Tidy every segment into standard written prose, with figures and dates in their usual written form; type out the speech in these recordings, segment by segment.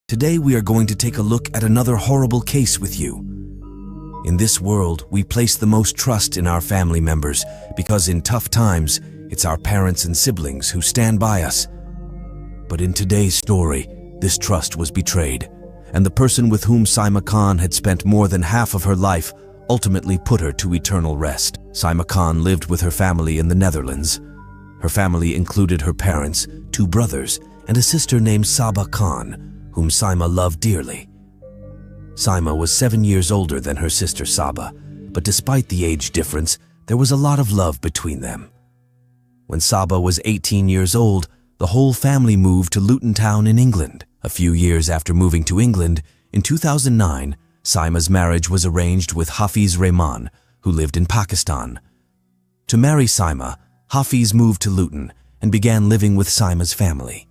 Today we are going to take a look at another horrible case with you. In this world, we place the most trust in our family members because in tough times, it's our parents and siblings who stand by us. But in today's story, this trust was betrayed, and the person with whom Saima Khan had spent more than half of her life ultimately put her to eternal rest. Saima Khan lived with her family in the Netherlands. Her family included her parents, 2 brothers, and a sister named Saba Khan, whom Saima loved dearly. Saima was 7 years older than her sister Saba, but despite the age difference, there was a lot of love between them. When Saba was 18 years old, the whole family moved to Luton Town in England. A few years after moving to England, in 2009, Saima's marriage was arranged with Hafiz Rehman, who lived in Pakistan. To marry Saima, Hafiz moved to Luton and began living with Saima's family.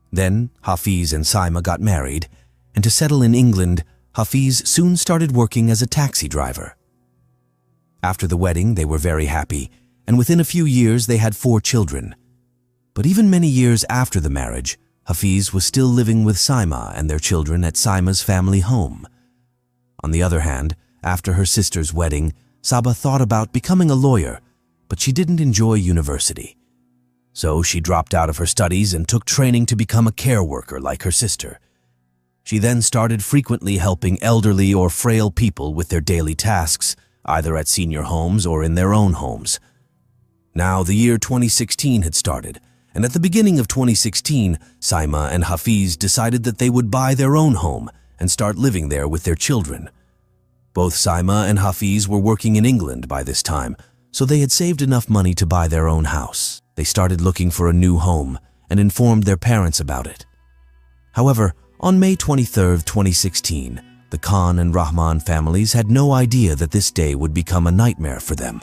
Then, Hafiz and Saima got married, and to settle in England, Hafiz soon started working as a taxi driver. After the wedding, they were very happy, and within a few years they had 4 children. But even many years after the marriage, Hafiz was still living with Saima and their children at Saima's family home. On the other hand, after her sister's wedding, Saba thought about becoming a lawyer, but she didn't enjoy university. So she dropped out of her studies and took training to become a care worker like her sister. She then started frequently helping elderly or frail people with their daily tasks, either at senior homes or in their own homes. Now the year 2016 had started, and at the beginning of 2016, Saima and Hafiz decided that they would buy their own home and start living there with their children. Both Saima and Hafiz were working in England by this time, so they had saved enough money to buy their own house. They started looking for a new home and informed their parents about it. However, on May 23, 2016, the Khan and Rahman families had no idea that this day would become a nightmare for them.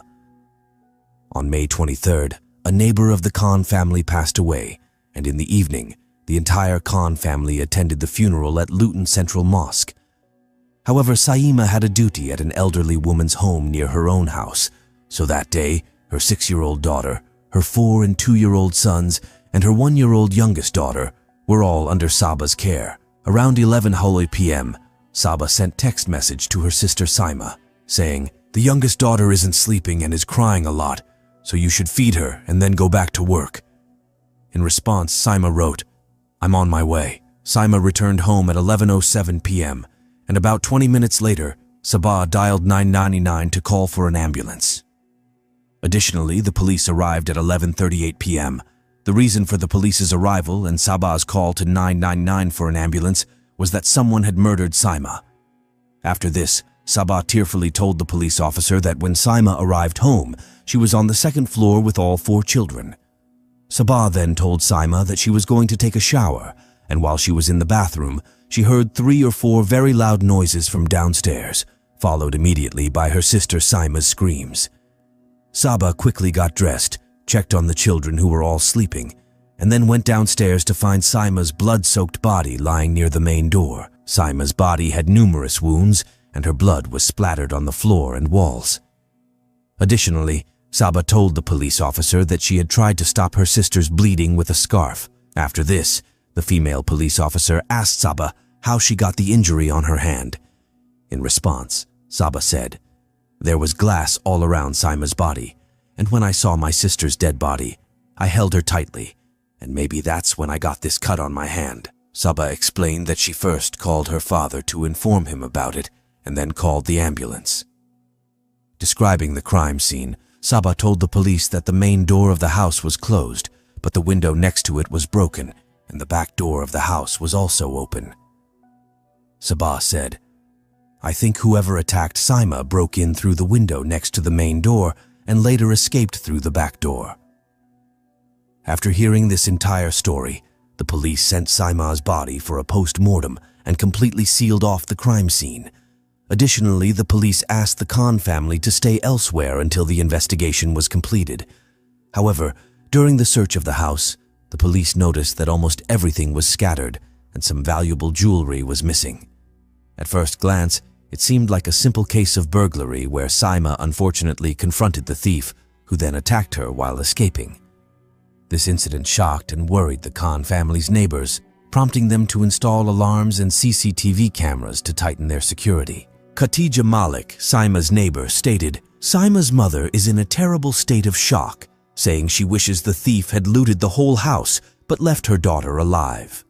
On May 23rd, a neighbor of the Khan family passed away, and in the evening, the entire Khan family attended the funeral at Luton Central Mosque. However, Saima had a duty at an elderly woman's home near her own house, so that day, her 6-year-old daughter, her 4- and 2-year-old sons, and her 1-year-old youngest daughter were all under Saba's care. Around 11:00 p.m., Saba sent text message to her sister Saima, saying, "The youngest daughter isn't sleeping and is crying a lot, so you should feed her and then go back to work." In response, Saima wrote, "I'm on my way." Saima returned home at 11:07 p.m., and about 20 minutes later, Saba dialed 999 to call for an ambulance. Additionally, the police arrived at 11:38 p.m. The reason for the police's arrival and Saba's call to 999 for an ambulance was that someone had murdered Saima. After this, Saba tearfully told the police officer that when Saima arrived home, she was on the 2nd floor with all 4 children. Saba then told Saima that she was going to take a shower, and while she was in the bathroom, she heard 3 or 4 very loud noises from downstairs, followed immediately by her sister Saima's screams. Saba quickly got dressed, checked on the children who were all sleeping, and then went downstairs to find Saima's blood-soaked body lying near the main door. Saima's body had numerous wounds, and her blood was splattered on the floor and walls. Additionally, Saba told the police officer that she had tried to stop her sister's bleeding with a scarf. After this, the female police officer asked Saba how she got the injury on her hand. In response, Saba said, "There was glass all around Saima's body, and when I saw my sister's dead body, I held her tightly, and maybe that's when I got this cut on my hand." Saba explained that she first called her father to inform him about it, and then called the ambulance. Describing the crime scene, Saba told the police that the main door of the house was closed, but the window next to it was broken, and the back door of the house was also open. Saba said, "I think whoever attacked Saima broke in through the window next to the main door and later escaped through the back door." After hearing this entire story, the police sent Saima's body for a post-mortem and completely sealed off the crime scene. Additionally, the police asked the Khan family to stay elsewhere until the investigation was completed. However, during the search of the house, the police noticed that almost everything was scattered and some valuable jewelry was missing. At first glance, it seemed like a simple case of burglary where Saima unfortunately confronted the thief, who then attacked her while escaping. This incident shocked and worried the Khan family's neighbors, prompting them to install alarms and CCTV cameras to tighten their security. Khatija Malik, Saima's neighbor, stated, "Saima's mother is in a terrible state of shock, saying she wishes the thief had looted the whole house but left her daughter alive."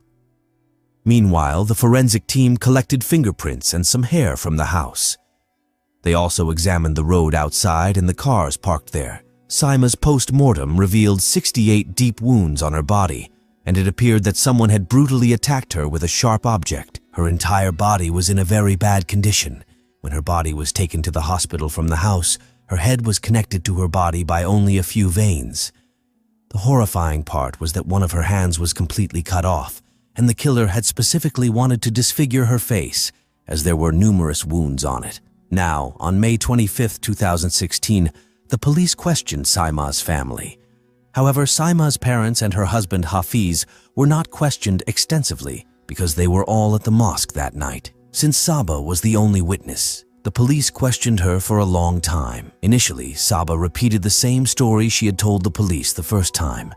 Meanwhile, the forensic team collected fingerprints and some hair from the house. They also examined the road outside and the cars parked there. Saima's post-mortem revealed 68 deep wounds on her body, and it appeared that someone had brutally attacked her with a sharp object. Her entire body was in a very bad condition. When her body was taken to the hospital from the house, her head was connected to her body by only a few veins. The horrifying part was that one of her hands was completely cut off, and the killer had specifically wanted to disfigure her face, as there were numerous wounds on it. Now, on May 25, 2016, the police questioned Saima's family. However, Saima's parents and her husband Hafiz were not questioned extensively because they were all at the mosque that night. Since Saba was the only witness, the police questioned her for a long time. Initially, Saba repeated the same story she had told the police the first time.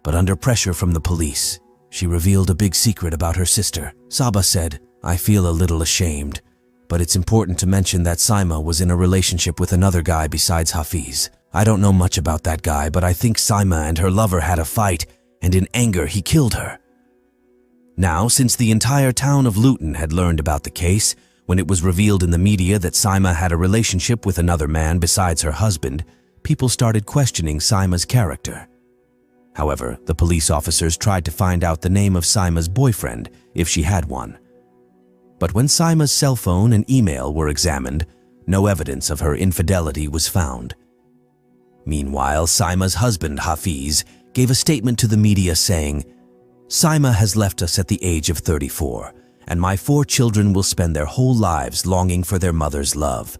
But under pressure from the police, she revealed a big secret about her sister. Saba said, "I feel a little ashamed, but it's important to mention that Saima was in a relationship with another guy besides Hafiz. I don't know much about that guy, but I think Saima and her lover had a fight, and in anger he killed her." Now, since the entire town of Luton had learned about the case, when it was revealed in the media that Saima had a relationship with another man besides her husband, people started questioning Saima's character. However, the police officers tried to find out the name of Saima's boyfriend, if she had one. But when Saima's cell phone and email were examined, no evidence of her infidelity was found. Meanwhile, Saima's husband, Hafiz, gave a statement to the media saying, "Saima has left us at the age of 34, and my 4 children will spend their whole lives longing for their mother's love."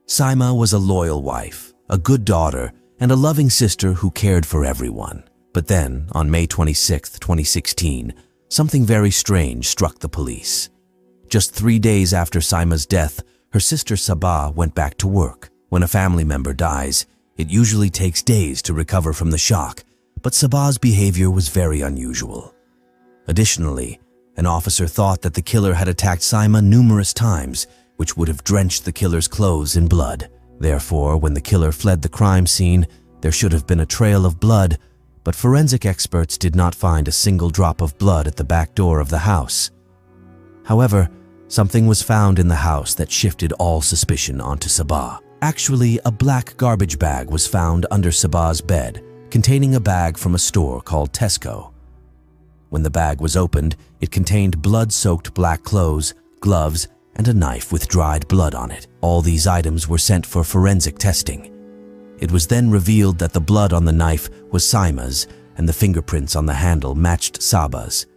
Saima was a loyal wife, a good daughter, and a loving sister who cared for everyone. But then, on May 26, 2016, something very strange struck the police. Just 3 days after Saima's death, her sister Sabah went back to work. When a family member dies, it usually takes days to recover from the shock, but Sabah's behavior was very unusual. Additionally, an officer thought that the killer had attacked Saima numerous times, which would have drenched the killer's clothes in blood. Therefore, when the killer fled the crime scene, there should have been a trail of blood, but forensic experts did not find a single drop of blood at the back door of the house. However, something was found in the house that shifted all suspicion onto Sabah. Actually, a black garbage bag was found under Sabah's bed, containing a bag from a store called Tesco. When the bag was opened, it contained blood-soaked black clothes, gloves, and a knife with dried blood on it. All these items were sent for forensic testing. It was then revealed that the blood on the knife was Saima's, and the fingerprints on the handle matched Saba's.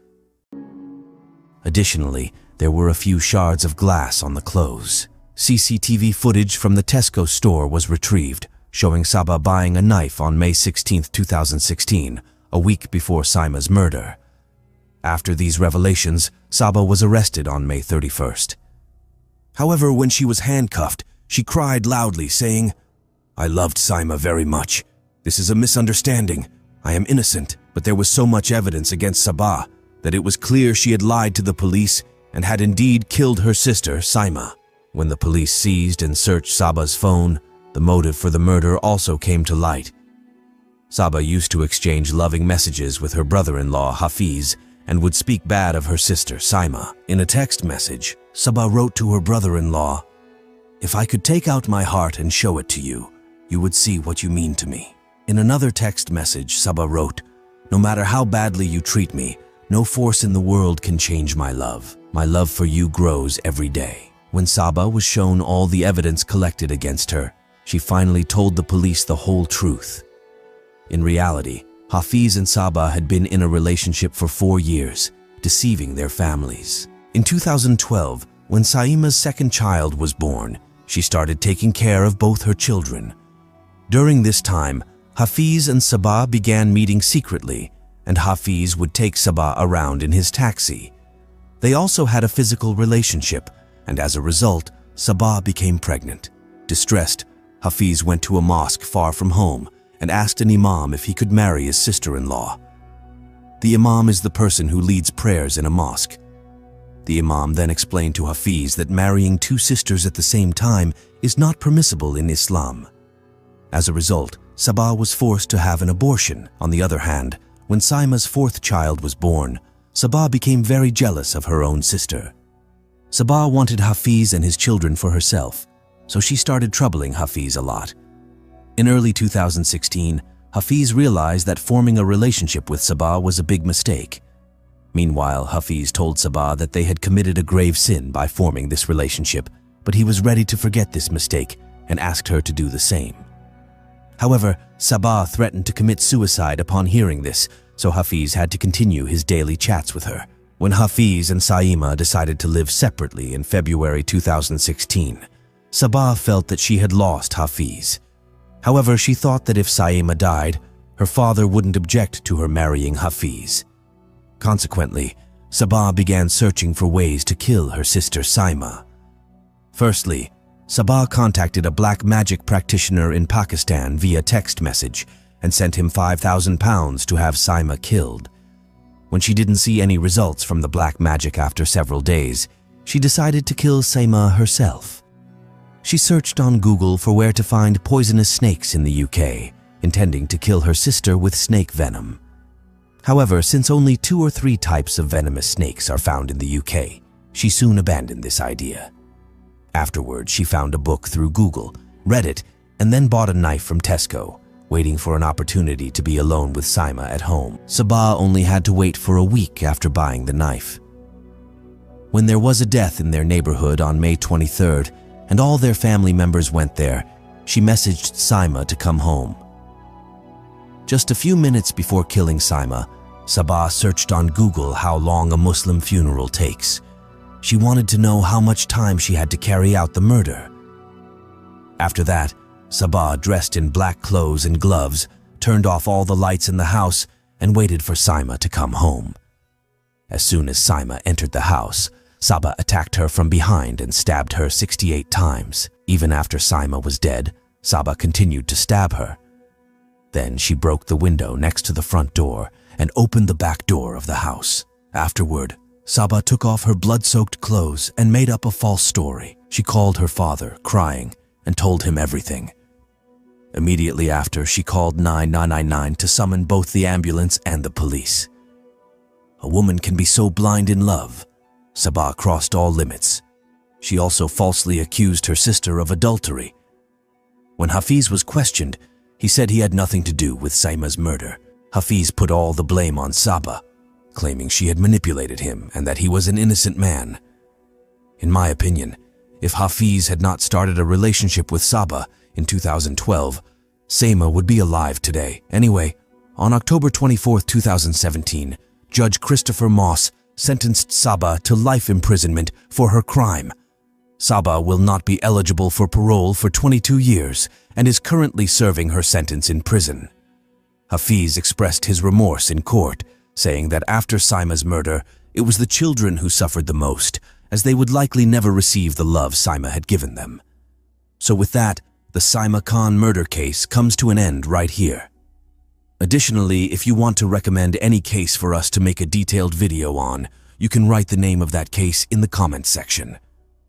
Additionally, there were a few shards of glass on the clothes. CCTV footage from the Tesco store was retrieved, showing Saba buying a knife on May 16, 2016, a week before Saima's murder. After these revelations, Saba was arrested on May 31st. However, when she was handcuffed, she cried loudly, saying, "I loved Saima very much. This is a misunderstanding. I am innocent." But there was so much evidence against Sabah that it was clear she had lied to the police and had indeed killed her sister, Saima. When the police seized and searched Saba's phone, the motive for the murder also came to light. Saba used to exchange loving messages with her brother-in-law, Hafiz, and would speak bad of her sister, Saima. In a text message, Saba wrote to her brother-in-law, "If I could take out my heart and show it to you, you would see what you mean to me." In another text message, Saba wrote, "No matter how badly you treat me, no force in the world can change my love. My love for you grows every day." When Saba was shown all the evidence collected against her, she finally told the police the whole truth. In reality, Hafiz and Saba had been in a relationship for 4 years, deceiving their families. In 2012, when Saima's second child was born, she started taking care of both her children. During this time, Hafiz and Saba began meeting secretly, and Hafiz would take Saba around in his taxi. They also had a physical relationship, and as a result, Saba became pregnant. Distressed, Hafiz went to a mosque far from home and asked an imam if he could marry his sister-in-law. The imam is the person who leads prayers in a mosque. The imam then explained to Hafiz that marrying two sisters at the same time is not permissible in Islam. As a result, Sabah was forced to have an abortion. On the other hand, when Saima's fourth child was born, Sabah became very jealous of her own sister. Sabah wanted Hafiz and his children for herself, so she started troubling Hafiz a lot. In early 2016, Hafiz realized that forming a relationship with Sabah was a big mistake. Meanwhile, Hafiz told Sabah that they had committed a grave sin by forming this relationship, but he was ready to forget this mistake and asked her to do the same. However, Sabah threatened to commit suicide upon hearing this, so Hafiz had to continue his daily chats with her. When Hafiz and Saima decided to live separately in February 2016, Sabah felt that she had lost Hafiz. However, she thought that if Saima died, her father wouldn't object to her marrying Hafiz. Consequently, Sabah began searching for ways to kill her sister Saima. Firstly, Sabah contacted a black magic practitioner in Pakistan via text message and sent him £5,000 to have Saima killed. When she didn't see any results from the black magic after several days, she decided to kill Saima herself. She searched on Google for where to find poisonous snakes in the UK, intending to kill her sister with snake venom. However, since only 2 or 3 types of venomous snakes are found in the UK, she soon abandoned this idea. Afterwards, she found a book through Google, read it, and then bought a knife from Tesco, waiting for an opportunity to be alone with Saima at home. Sabah only had to wait for a week after buying the knife. When there was a death in their neighborhood on May 23rd, and all their family members went there, she messaged Saima to come home. Just a few minutes before killing Saima, Sabah searched on Google how long a Muslim funeral takes. She wanted to know how much time she had to carry out the murder. After that, Sabah, dressed in black clothes and gloves, turned off all the lights in the house and waited for Saima to come home. As soon as Saima entered the house, Sabah attacked her from behind and stabbed her 68 times. Even after Saima was dead, Sabah continued to stab her. Then she broke the window next to the front door and opened the back door of the house. Afterward, Sabah took off her blood-soaked clothes and made up a false story. She called her father, crying, and told him everything. Immediately after, she called 999 to summon both the ambulance and the police. A woman can be so blind in love. Sabah crossed all limits. She also falsely accused her sister of adultery. When Hafiz was questioned, he said he had nothing to do with Saima's murder. Hafiz put all the blame on Sabah, claiming she had manipulated him and that he was an innocent man. In my opinion, if Hafiz had not started a relationship with Sabah in 2012, Saima would be alive today. Anyway, on October 24, 2017, Judge Christopher Moss sentenced Sabah to life imprisonment for her crime. Sabah will not be eligible for parole for 22 years and is currently serving her sentence in prison. Hafiz expressed his remorse in court, saying that after Saima's murder, it was the children who suffered the most, as they would likely never receive the love Saima had given them. So with that, the Saima Khan murder case comes to an end right here. Additionally, if you want to recommend any case for us to make a detailed video on, you can write the name of that case in the comments section.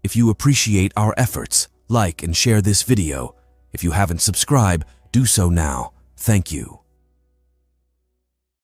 If you appreciate our efforts, like and share this video. If you haven't subscribed, do so now. Thank you.